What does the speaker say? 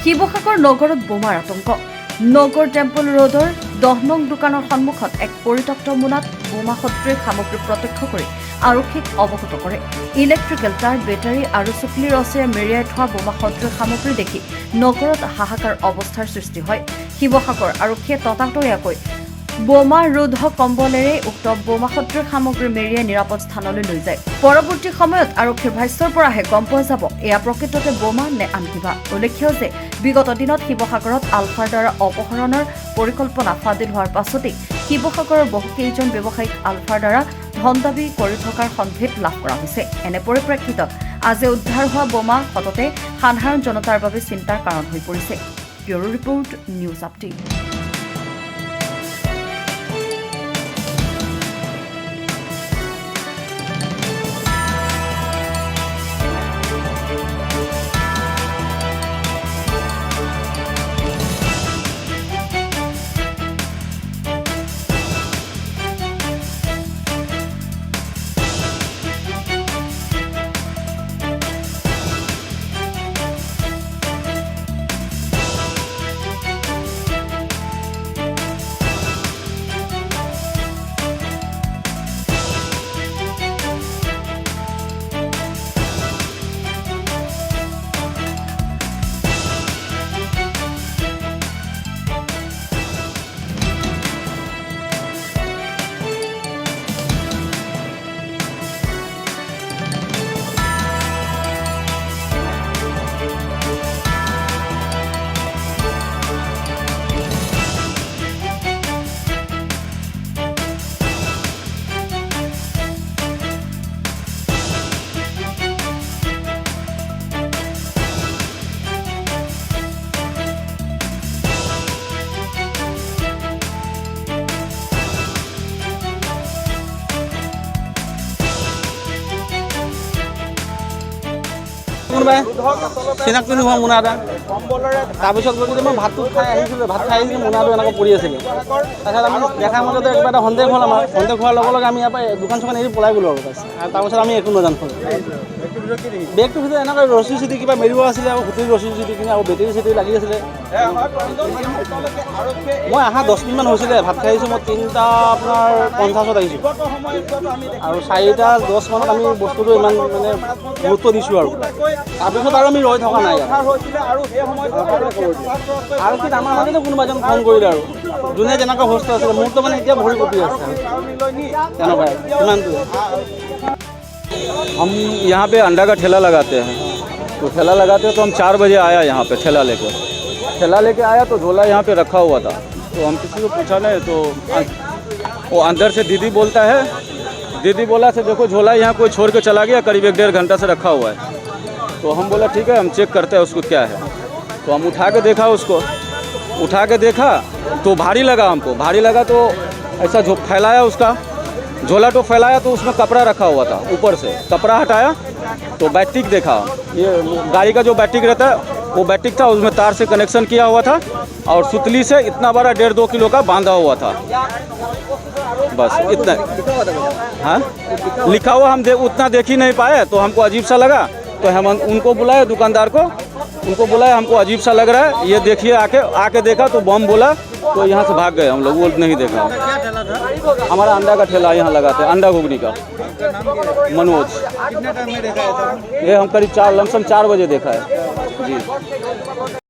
শিৱসাগৰ নগৰত বোমাৰ আতংক। নগৰ টেম্পল ৰোডৰ 10 নং দোকানৰ সন্মুখত এক পৰিত্যক্ত মোনাত বোমা সদৃশ সামগ্ৰী প্ৰত্যক্ষ কৰি আৰক্ষীক অৱগত কৰে। ইলেক্ট্ৰিকেল তাঁৰ, বেটাৰী আৰু চুকলি ৰছীৰে মেৰিয়াই থোৱা বোমা সদৃশ সামগ্ৰী দেখি নগৰত হাহাকাৰ অৱস্থাৰ সৃষ্টি হয়। শিৱসাগৰ আৰক্ষীয়ে ততাতৈয়াকৈ বোমা ৰোধ কম্বলেৰে উক্ত বোমা সদৃশ সামগ্ৰী মেৰিয়াই নিৰাপদ স্থানলৈ লৈ যায়। পৰৱৰ্তী সময়ত আৰক্ষীৰ ভাষ্যৰ পৰাহে গম পোৱা যাব এয়া প্ৰকৃততে বোমা নে আন কিবা। উল্লেখ্য যে বিগত দিনত শিৱসাগৰত আলফাৰ দ্বাৰা অপহৰণৰ পৰিকল্পনা ফাদিল হোৱাৰ পাছতেই শিৱসাগৰৰ বহুকেইজন ব্যৱসায়িক আলফাৰ দ্বাৰা ধন দাবী কৰি থকাৰ সন্দেহ লাভ কৰা হৈছে। এনে পৰিপ্ৰেক্ষিতত আজি উদ্ধাৰ হোৱা বোমা সততে সাধাৰণ জনতাৰ বাবে চিন্তাৰ কাৰণ হৈ পৰিছে। Bureau report, news update. কোনোবাই চিনাক্তি নোহোৱা মোনা এটা তাৰপিছত যদি মই ভাতটো খাই আহিছিলোঁ মোনাটো এনেকৈ পৰি আছিলে। তাৰপিছত আমি দেখা মতে কিবা এটা সন্দেহ হ'ল আমাৰ। সন্দেহ হোৱাৰ লগে লগে আমি ইয়াৰ পৰা দোকান চোকান এৰি পলাই গ'লোঁ আৰু তাৰপিছত আমি একো নাজানো। বেগটোৰ ভিতৰত এনেকৈ ৰছী চুটি কিবা মেৰিব আছিলে আৰু গোটেই ৰছী চুটি কিনে আৰু বেটেৰী চেটেৰী লাগি আছিলে। মই অহা 10 মিনিটমান হৈছিলে। ভাত খাই আহিছোঁ মই 3টা আপোনাৰ 50ত আহিছোঁ আৰু 4:10 মানত আমি বস্তুটো ইমান মানে গুৰুত্ব দিছোঁ আৰু তাৰপিছত আৰু আমি ৰৈ থকা নাই আৰু কি আমাৰ মাজতে কোনোবা এজন ফোন কৰিলে আৰু যোনে যেনেকুৱা বস্তু আছিলে মোৰতো মানে এতিয়া ভৰি কঁপি আছে তেনেকুৱাই সিমানটোৱে। हम यहाँ पे अंडा का ठेला लगाते हैं, तो ठेला लगाते हैं तो हम 4 बजे आया यहाँ पे ठेला लेके आया तो झोला यहाँ पे रखा हुआ था। तो हम किसी को पूछा नहीं तो वो अंदर से दीदी बोलता है, दीदी बोला से देखो झोला यहाँ कोई छोड़ के चला गया, करीब 1-1.5 घंटा से रखा हुआ है। तो हम बोला ठीक है हम चेक करते हैं उसको क्या है। तो हम उठा के देखा तो भारी लगा हमको, भारी लगा तो ऐसा फैलाया उसका झोला तो फैलाया तो उसमें कपड़ा रखा हुआ था। ऊपर से कपड़ा हटाया तो बैटरी देखा, ये गाड़ी का जो बैटरी रहता है वो बैटरी था, उसमें तार से कनेक्शन किया हुआ था और सुतली से इतना बड़ा 1.5-2 किलो का बांधा हुआ था। बस इतना। हाँ लिखा हुआ हम उतना देख ही नहीं पाए तो हमको अजीब सा लगा। तो हम उनको बुलाए, दुकानदार को उनको बुलाया, हमको अजीब सा लग रहा है ये देखिए। आके देखा तो बम बोला तो यहाँ से भाग गए हम लोग, वो नहीं देखा। हमारा अंडा का ठेला यहाँ लगाते हैं, अंडा घुगनी का। मनोज। कितने टाइम में देखा है? ये हम करीब 4 बजे देखा है जी।